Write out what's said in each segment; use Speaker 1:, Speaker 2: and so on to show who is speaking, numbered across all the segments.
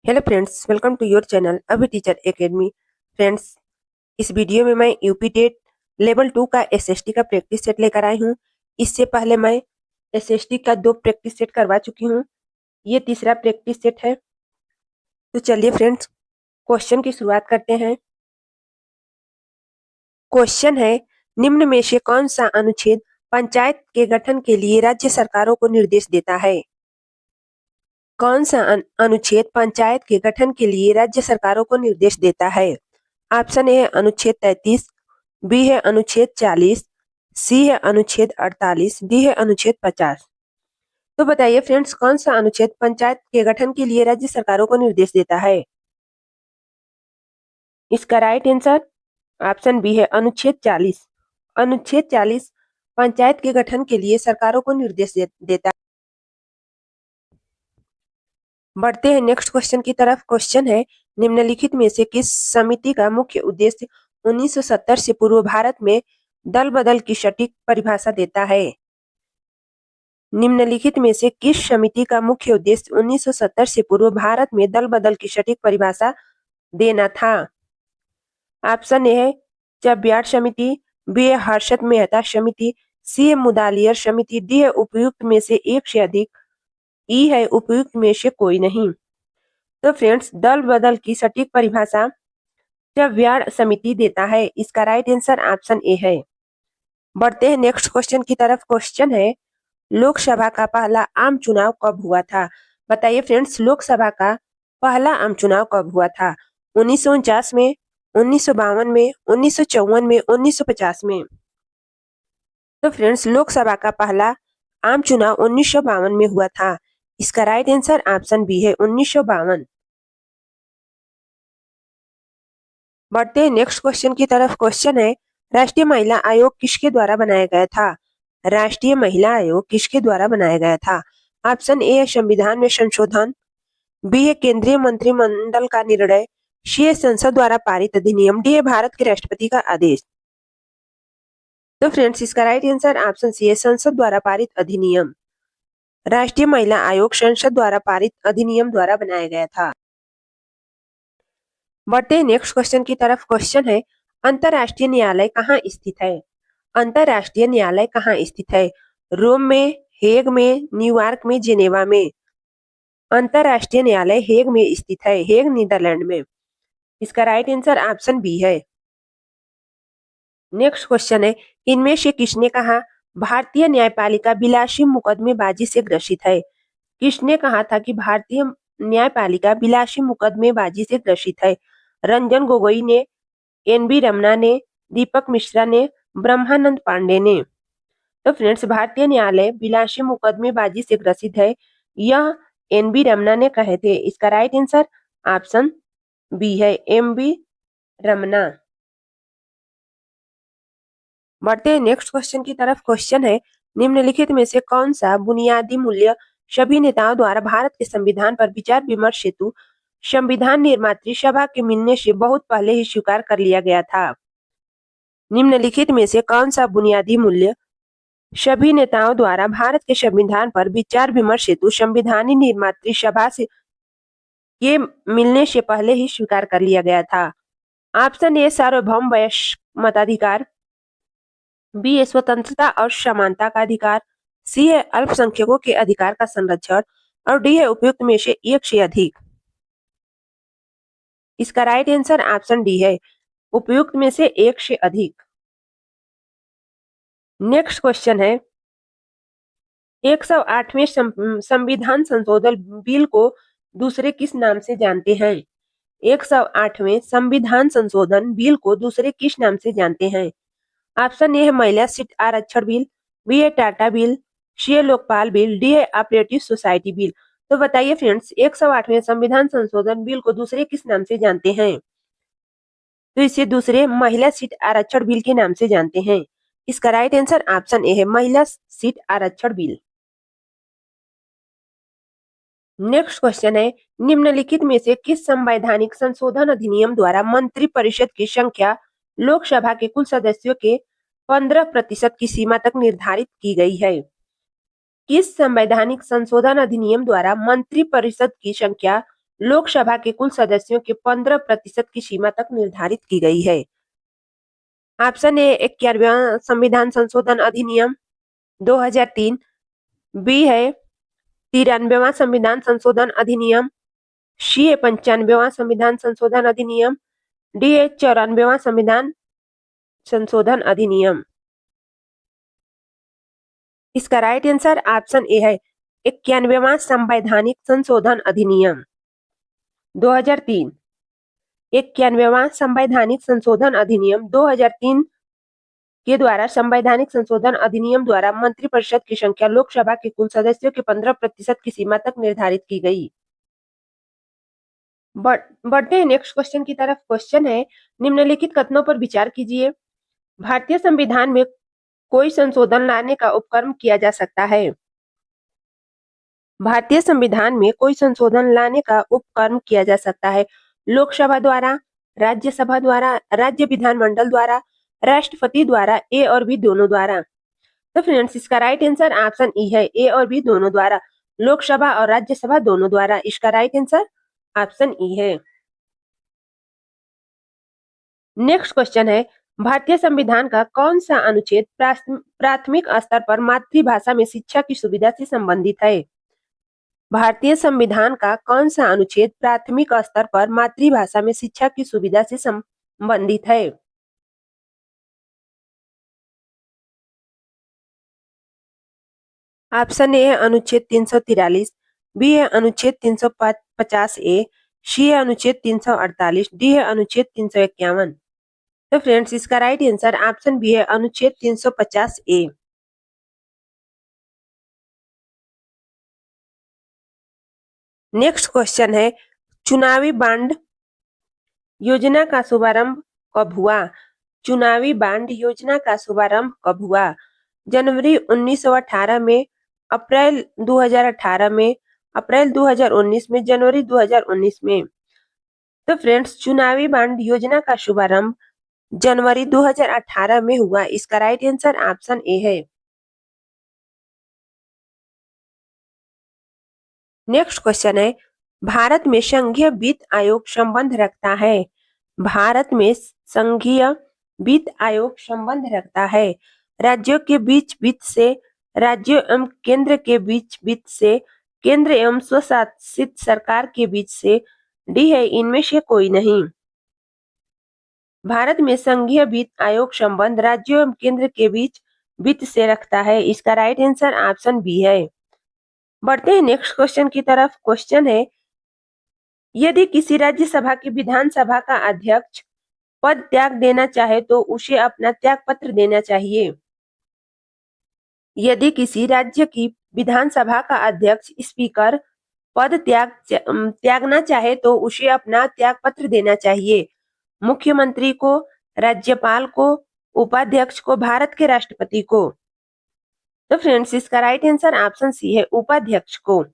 Speaker 1: Hello friends, welcome to your channel अभी teacher academy. Friends, इस video में मैं यूपी टेट लेवल 2 का एसएसटी का प्रैक्टिस सेट लेकर आई हूँ। इससे पहले मैं एसएसटी का 2 प्रैक्टिस सेट करवा चुकी हूँ। ये तीसरा प्रैक्टिस सेट है। तो चलिए फ्रेंड्स, क्वेश्चन की शुरुआत करते हैं। क्वेश्चन है, निम्न में से कौन सा अनुच्छेद पंचायत के गठन के लिए राज्य सरकारों को निर्देश देता है? कौन सा अनुच्छेद पंचायत के गठन के लिए राज्य सरकारों को निर्देश देता है? ऑप्शन ए है अनुच्छेद 33, बी है अनुच्छेद 40, सी है अनुच्छेद 48, डी है अनुच्छेद 50। तो बताइए फ्रेंड्स, कौन सा अनुच्छेद पंचायत के गठन के लिए राज्य सरकारों को निर्देश देता है? इसका राइट आंसर ऑप्शन बी है अनुच्छेद 40। अनुच्छेद 40 पंचायत के गठन के लिए सरकारों को निर्देश देता है। बढ़ते हैं नेक्स्ट क्वेश्चन की तरफ। क्वेश्चन है, निम्नलिखित में से किस समिति का मुख्य उद्देश्य 1970 से पूर्व भारत में दल बदल की सटीक परिभाषा देता है? निम्नलिखित में से किस समिति का मुख्य उद्देश्य 1970 से पूर्व भारत में दल बदल की सटीक परिभाषा देना था? ऑप्शन ए है चब्बियार समिति, बी है हर्षद मेहता समिति, सी है मुदालियर समिति, डी है उपयुक्त में से एक से अधिक, ई है उपयुक्त में से कोई नहीं। तो फ्रेंड्स, दल बदल की सटीक परिभाषा चब्बियार समिति देता है। इसका राइट आंसर ऑप्शन ए है। बढ़ते हैं नेक्स्ट क्वेश्चन की तरफ। क्वेश्चन है, लोकसभा का पहला आम चुनाव कब हुआ था? बताइए फ्रेंड्स, लोकसभा का पहला आम चुनाव कब हुआ था? 1949 में, 1952 में, 1954 में, 1950 में? तो फ्रेंड्स, लोकसभा का पहला आम चुनाव 1952 में हुआ था। इसका राइट आंसर ऑप्शन बी है 1952। बढ़ते हैं नेक्स्ट क्वेश्चन की तरफ। क्वेश्चन है, राष्ट्रीय महिला आयोग किसके द्वारा बनाया गया था? राष्ट्रीय महिला आयोग किसके द्वारा बनाया गया था? ऑप्शन ए है संविधान में संशोधन, बी है केंद्रीय मंत्रिमंडल का निर्णय, सी है संसद द्वारा पारित अधिनियम, डी है भारत के राष्ट्रपति का आदेश। तो फ्रेंड्स, इसका राइट आंसर ऑप्शन सी है संसद द्वारा पारित अधिनियम। राष्ट्रीय महिला आयोग संसद द्वारा पारित अधिनियम द्वारा बनाया गया था। बढ़ते हैं नेक्स्ट क्वेश्चन की तरफ। क्वेश्चन है, अंतरराष्ट्रीय न्यायालय कहाँ स्थित है? अंतरराष्ट्रीय न्यायालय कहाँ स्थित है? रोम में, हेग में, न्यूयॉर्क में, जेनेवा में? अंतरराष्ट्रीय न्यायालय हेग में स्थित है, हेग नीदरलैंड में। इसका राइट आंसर ऑप्शन बी है। नेक्स्ट क्वेश्चन है, इनमें से किसने कहा भारतीय न्यायपालिका विलासी मुकदमेबाजी से ग्रसित है? किसने कहा था कि भारतीय न्यायपालिका विलासी मुकदमेबाजी से ग्रसित है? रंजन गोगोई ने, एन.बी. रमना ने, दीपक मिश्रा ने, ब्रह्मानंद पांडे ने? तो फ्रेंड्स, भारतीय न्यायालय विलासी मुकदमेबाजी से ग्रसित है, यह एन.बी. रमना ने कहे थे। इसका राइट आंसर ऑप्शन बी है, एम.बी. रमना। बढ़ते हैं नेक्स्ट क्वेश्चन की तरफ। क्वेश्चन है, निम्नलिखित में से कौन सा बुनियादी मूल्य सभी नेताओं द्वारा भारत के संविधान पर विचार विमर्श हेतु संविधान निर्मात्री सभा के मिलने से बहुत पहले ही स्वीकार कर लिया गया था? निम्नलिखित में से कौन सा बुनियादी मूल्य सभी नेताओं द्वारा भारत के संविधान पर विचार विमर्श हेतु संविधानी निर्मात्री सभा से के मिलने से पहले ही स्वीकार कर लिया गया था? ऑप्शन ए सार्वभौम वयस्क मताधिकार, बी है स्वतंत्रता और समानता का अधिकार, सी है अल्पसंख्यकों के अधिकार का संरक्षण, और डी है उपयुक्त में से एक से अधिक। इसका राइट आंसर ऑप्शन डी है, उपयुक्त में से एक से अधिक। नेक्स्ट क्वेश्चन है, 108वें संविधान संशोधन बिल को दूसरे किस नाम से जानते हैं? 108वें संविधान संशोधन बिल को दूसरे किस नाम से जानते हैं? ऑप्शन ए है महिला सीट आरक्षण बिल, बी है टाटा बिल, सी है लोकपाल बिल, डी है ऑपरेटिव सोसाइटी बिल। तो बताइए फ्रेंड्स, 108वें संविधान संशोधन बिल को दूसरे किस नाम से जानते हैं? तो इसे दूसरे महिला सीट आरक्षण बिल के नाम से जानते हैं। इसका राइट आंसर ऑप्शन ए है, महिला सीट आरक्षण बिल। नेक्स्ट क्वेश्चन है, निम्नलिखित में से किस संवैधानिक संशोधन अधिनियम द्वारा मंत्री परिषद की संख्या लोकसभा के कुल सदस्यों के 15% की सीमा तक निर्धारित की गई है? किस संवैधानिक संशोधन अधिनियम द्वारा मंत्री परिषद की संख्या लोकसभा के कुल सदस्यों के 15% की सीमा तक निर्धारित की गई है? ऑप्शन ए 91वां संविधान संशोधन अधिनियम 2003, बी है 93वां संविधान संशोधन अधिनियम, सी है 95वां संविधान संशोधन अधिनियम, डी है 94वां संविधान संशोधन अधिनियम। इसका राइट आंसर ऑप्शन ए है 91वां संवैधानिक संशोधन अधिनियम 2003। 91वां संवैधानिक संशोधन अधिनियम 2003 के द्वारा संवैधानिक संशोधन अधिनियम द्वारा मंत्रिपरिषद की संख्या लोकसभा के कुल सदस्यों के 15% की सीमा तक निर्धारित की गई। बढ़ते हैं नेक्स्ट क्वेश्चन की तरफ। क्वेश्चन है, निम्नलिखित कथनों पर विचार कीजिए। भारतीय संविधान में कोई संशोधन लाने का उपक्रम किया जा सकता है। भारतीय संविधान में कोई संशोधन लाने का उपक्रम किया जा सकता है लोकसभा द्वारा, राज्यसभा द्वारा, राज्य विधानमंडल द्वारा, राष्ट्रपति द्वारा, ए और बी दोनों द्वारा। तो फ्रेंड्स इसका राइट आंसर ऑप्शन ई है, ए और बी दोनों द्वारा, लोकसभा और राज्यसभा दोनों द्वारा। इसका राइट आंसर ऑप्शन ई है। नेक्स्ट क्वेश्चन है, भारतीय संविधान का कौन सा अनुच्छेद प्राथमिक स्तर पर मातृभाषा में शिक्षा की सुविधा से संबंधित है? भारतीय संविधान का कौन सा अनुच्छेद प्राथमिक स्तर पर मातृभाषा में शिक्षा की सुविधा से संबंधित है? ऑप्शन ए है अनुच्छेद 343, बी है अनुच्छेद 350 ए, सी है अनुच्छेद 348, डी है अनुच्छेद 351। तो फ्रेंड्स इसका राइट आंसर ऑप्शन बी है अनुच्छेद 350 ए। नेक्स्ट क्वेश्चन है, चुनावी बांड योजना का शुभारंभ कब हुआ? चुनावी बांड योजना का शुभारंभ कब हुआ? जनवरी 1918 में, अप्रैल 2018 में, अप्रैल 2019 में, जनवरी 2019 में। तो फ्रेंड्स चुनावी बांड योजना का शुभारंभ जनवरी 2018 में हुआ। इसका राइट आंसर ऑप्शन ए है। नेक्स्ट क्वेश्चन है, भारत में संघीय वित्त आयोग संबंध रखता है। भारत में संघीय वित्त आयोग संबंध रखता है राज्यों के बीच वित्त से, राज्यों एवं केंद्र के बीच वित्त से, केंद्र एवं स्वशासित सरकार के बीच से, डी है इनमें से कोई नहीं। भारत में संघीय वित्त आयोग संबंध राज्यों एवं केंद्र के बीच वित्त से रखता है। इसका राइट आंसर ऑप्शन बी है। बढ़ते हैं नेक्स्ट क्वेश्चन की तरफ। क्वेश्चन है, यदि किसी राज्यसभा की विधानसभा का अध्यक्ष पद त्याग देना चाहे तो उसे अपना त्याग पत्र देना चाहिए। यदि किसी राज्य की विधानसभा का अध्यक्ष स्पीकर पद त्यागना चाहे तो उसे अपना त्याग पत्र देना चाहिए। मुख्यमंत्री को, राज्यपाल को, उपाध्यक्ष को, भारत के राष्ट्रपति को। तो फ्रेंड्स इसका राइट आंसर ऑप्शन सी है, उपाध्यक्ष को।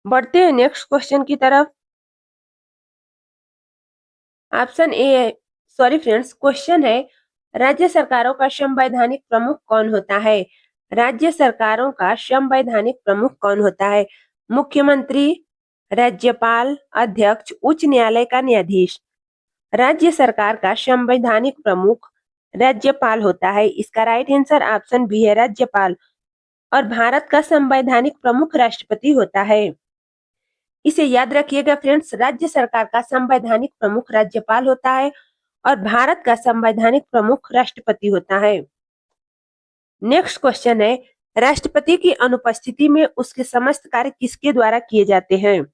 Speaker 1: बढ़ते हैं नेक्स्ट क्वेश्चन की तरफ। Option A, sorry friends, question है, राज्य सरकारों का संवैधानिक प्रमुख कौन होता है? राज्य सरकारों का संवैधानिक प्रमुख कौन होता है? मुख्यमंत्री, राज्यपाल, अध्यक्ष, उच्च न्यायालय का न्यायाधीश। राज्य सरकार का संवैधानिक प्रमुख राज्यपाल होता है। इसका राइट आंसर ऑप्शन बी है, राज्यपाल। और भारत का संवैधानिक प्रमुख राष्ट्रपति होता है। इसे याद रखिएगा फ्रेंड्स, राज्य सरकार का संवैधानिक प्रमुख राज्यपाल होता है और भारत का संवैधानिक प्रमुख राष्ट्रपति होता है। नेक्स्ट क्वेश्चन है, राष्ट्रपति की अनुपस्थिति में उसके समस्त कार्य किसके द्वारा किए जाते हैं?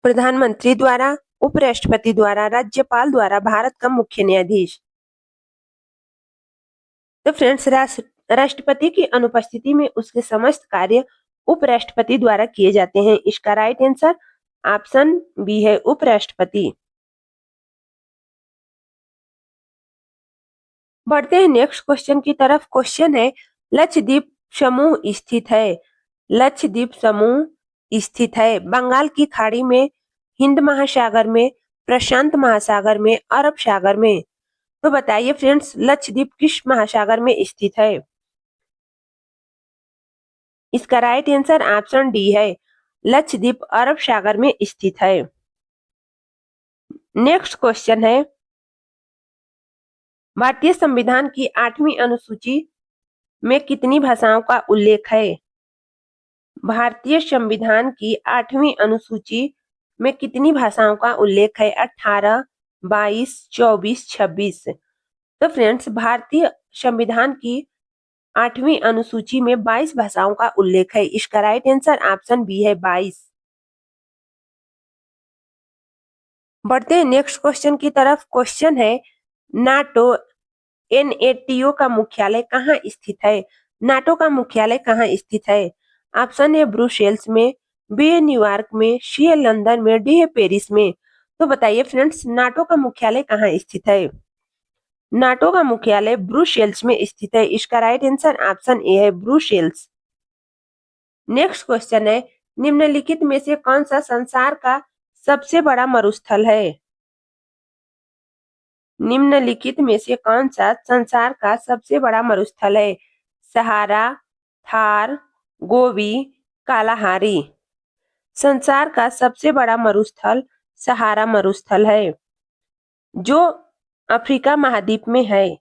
Speaker 1: प्रधानमंत्री द्वारा, उपराष्ट्रपति द्वारा, राज्यपाल द्वारा, भारत का मुख्य न्यायाधीश। तो फ्रेंड्स राष्ट्रपति की अनुपस्थिति में उसके समस्त कार्य उपराष्ट्रपति द्वारा किए जाते हैं। इसका राइट आंसर ऑप्शन बी है, उपराष्ट्रपति। बढ़ते हैं नेक्स्ट क्वेश्चन की तरफ। क्वेश्चन है, लक्षद्वीप समूह स्थित है। लक्षद्वीप समूह स्थित है बंगाल की खाड़ी में, हिंद महासागर में, प्रशांत महासागर में, अरब सागर में। तो बताइए फ्रेंड्स लक्षद्वीप किस महासागर में स्थित है? इसका राइट आंसर ऑप्शन डी है, लक्षद्वीप अरब सागर में स्थित है। नेक्स्ट क्वेश्चन है, भारतीय संविधान की 8वीं अनुसूची में कितनी भाषाओं का उल्लेख है? भारतीय संविधान की 8वीं अनुसूची में कितनी भाषाओं का उल्लेख है? 18, 22, 24, 26। तो फ्रेंड्स, भारतीय संविधान की 8वीं अनुसूची में 22 भाषाओं का उल्लेख है। इसका राइट आंसर ऑप्शन बी है, 22। बढ़ते हैं नेक्स्ट क्वेश्चन की तरफ। क्वेश्चन है, नाटो NATO का मुख्यालय कहाँ स्थित है? नाटो का मुख्यालय कहाँ स्थित है? ऑप्शन ए ब्रुसेल्स में, बी है न्यूयॉर्क में, सी है लंदन में, डी है पेरिस में। तो बताइए फ्रेंड्स, नाटो का मुख्यालय कहाँ स्थित है? नाटो का मुख्यालय ब्रुसेल्स में स्थित है। इसका राइट आंसर ऑप्शन ए है, ब्रुसेल्स। नेक्स्ट क्वेश्चन है, निम्नलिखित में से कौन सा संसार का सबसे बड़ा मरुस्थल है? निम्नलिखित में से कौन सा संसार का सबसे बड़ा मरुस्थल है? सहारा, थार, गोबी, कालाहारी। संसार का सबसे बड़ा मरुस्थल सहारा मरुस्थल है, जो अफ्रीका महाद्वीप में है।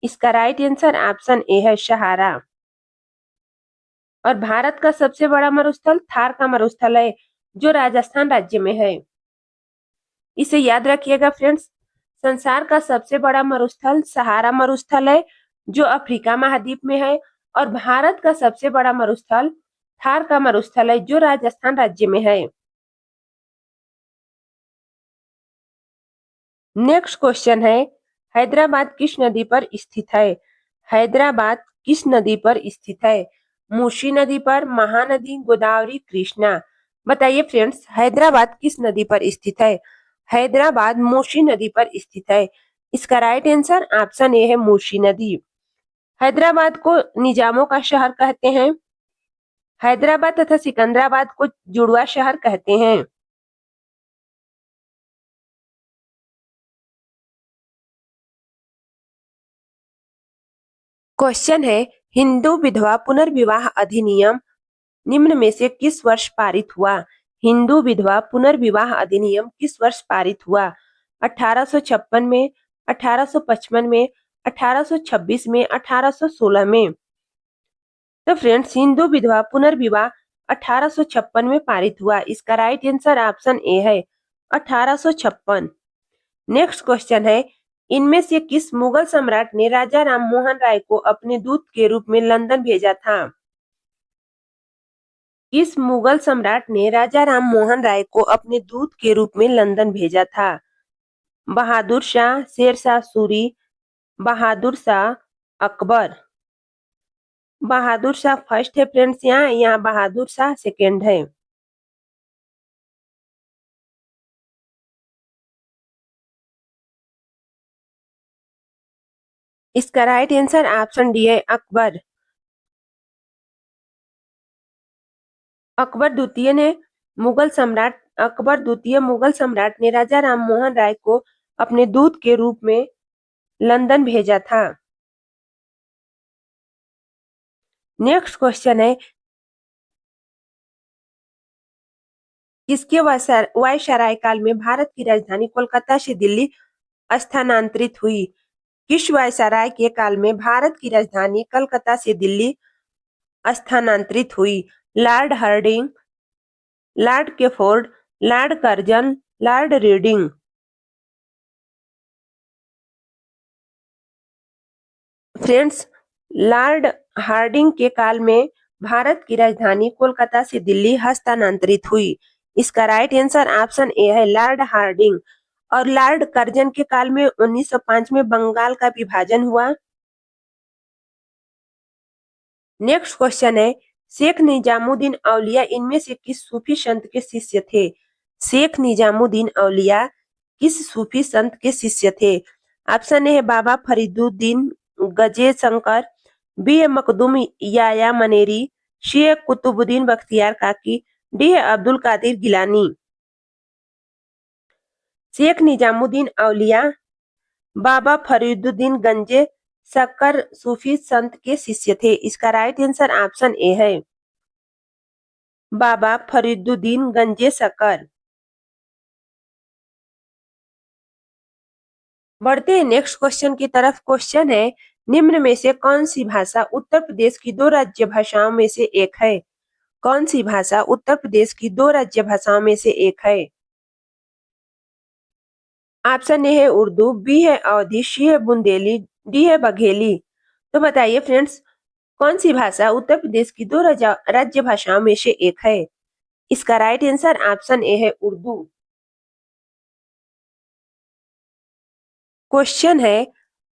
Speaker 1: इसका राइट आंसर ऑप्शन ए है, सहारा। और भारत का सबसे बड़ा मरुस्थल थार का मरुस्थल है, जो राजस्थान राज्य में है। इसे याद रखिएगा फ्रेंड्स, संसार का सबसे बड़ा मरुस्थल सहारा मरुस्थल है, जो अफ्रीका महाद्वीप में है। और भारत का सबसे बड़ा मरुस्थल थार का मरुस्थल है, जो राजस्थान राज्य में है। नेक्स्ट क्वेश्चन है, हैदराबाद किस नदी पर स्थित है? हैदराबाद किस नदी पर स्थित है? मूसी नदी पर, महानदी, गोदावरी, कृष्णा। बताइए फ्रेंड्स, हैदराबाद किस नदी पर स्थित है? हैदराबाद मूसी नदी पर स्थित है। इसका राइट आंसर ऑप्शन ए है, मूसी नदी। हैदराबाद को निजामों का शहर कहते हैं। हैदराबाद तथा सिकंदराबाद को जुड़वा शहर कहते हैं। क्वेश्चन है, हिंदू विधवा पुनर्विवाह अधिनियम निम्न में से किस वर्ष पारित हुआ? हिंदू विधवा पुनर्विवाह अधिनियम किस वर्ष पारित हुआ? 1856 में, 1855 में, 1826 में, 1816 में। तो फ्रेंड्स, हिंदू विधवा पुनर्विवाह 1856 में पारित हुआ। इसका राइट आंसर ऑप्शन ए है, 1856। नेक्स्ट क्वेश्चन है, इनमें से किस मुगल सम्राट ने राजा राम मोहन राय को अपने दूत के रूप में लंदन भेजा था? किस मुगल सम्राट ने राजा राम मोहन राय को अपने दूत के रूप में लंदन भेजा था? बहादुर शाह, शेरशाह सूरी, बहादुर शाह, अकबर। बहादुर शाह फर्स्ट है फ्रेंड्स, यहाँ बहादुर शाह सेकेंड है। इसका राइट आंसर ऑप्शन डी है, अकबर। अकबर द्वितीय मुगल सम्राट ने राजा राम मोहन राय को अपने दूत के रूप में लंदन भेजा था। नेक्स्ट क्वेश्चन है, किसके वायसराय काल में भारत की राजधानी कोलकाता से दिल्ली स्थानांतरित हुई? किस वायसराय के काल में भारत की राजधानी कलकत्ता से दिल्ली स्थानांतरित हुई? Lord Hardinge, Lord Keford, Lord Curzon, Lord Reading. Friends, Lord Hardinge के काल में भारत की राजधानी कोलकाता से दिल्ली हस्तांतरित हुई। इसका राइट आंसर ऑप्शन ए है, लॉर्ड हार्डिंग। और लॉर्ड कर्जन के काल में 1905 में बंगाल का विभाजन हुआ। नेक्स्ट क्वेश्चन है, शेख निजामुद्दीन औलिया इनमें से किस सूफी संत के शिष्य थे? शेख निजामुद्दीन औलिया किस सूफी संत के शिष्य थे? ऑप्शन ए है, बाबा फरीदुद्दीन गजे शंकर, बी है मखदूम याया मनेरी, सी है कुतुबुद्दीन बख्तियार काकी, डी है अब्दुल कादिर गिलानी। शेख निजामुद्दीन औलिया बाबा फरीदुद्दीन गंजे शक्कर सूफी संत के शिष्य थे। इसका राइट आंसर ऑप्शन ए है। बाबा फरीदुद्दीन गंजे सकर। बढ़ते हैं नेक्स्ट क्वेश्चन की तरफ। क्वेश्चन है, निम्न में से कौन सी भाषा उत्तर प्रदेश की दो राज्य भाषाओं में से एक है? कौन सी भाषा उत्तर प्रदेश की दो राज्य भाषाओं में से एक है? ऑप्शन ए है उर्दू, बी है अवधी, सी है बुंदेली, डी है बघेली। तो बताइए फ्रेंड्स, कौन सी भाषा उत्तर प्रदेश की दो राज्य भाषाओं में से एक है? इसका राइट आंसर ऑप्शन ए है उर्दू। क्वेश्चन है,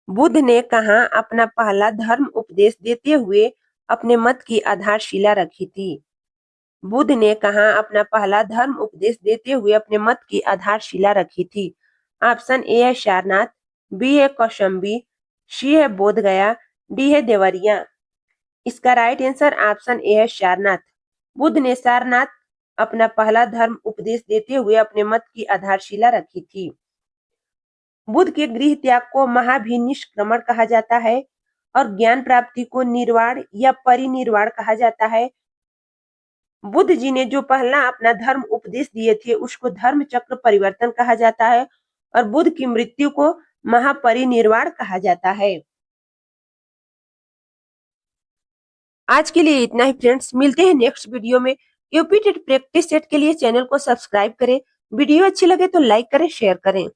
Speaker 1: बुद्ध ने कहाँ अपना पहला धर्म उपदेश देते हुए अपने मत की आधारशिला रखी थी? बुद्ध ने कहाँ अपना पहला धर्म उपदेश देते हुए अपने मत की आधारशिला रखी थी? ऑप्शन ए है सारनाथ, बी है कौशाम्बी, सी है बोध गया, डी है देवरिया। इसका राइट आंसर ऑप्शन ए है सारनाथ। बुद्ध ने सारनाथ अपना पहला धर्म उपदेश देते हुए अपने मत की आधारशिला रखी थी। बुद्ध के गृह त्याग को महाभिनिष्क्रमण कहा जाता है और ज्ञान प्राप्ति को निर्वाण या परिनिर्वाण कहा जाता है। बुद्ध जी ने जो पहला अपना धर्म उपदेश दिए थे उसको धर्म चक्र परिवर्तन कहा जाता है और बुद्ध की मृत्यु को महापरिनिर्वाण कहा जाता है। आज के लिए इतना ही फ्रेंड्स, मिलते हैं नेक्स्ट वीडियो में। यूपी टेट प्रैक्टिस सेट के लिए चैनल को सब्सक्राइब करें। वीडियो अच्छी लगे तो लाइक करें, शेयर करें।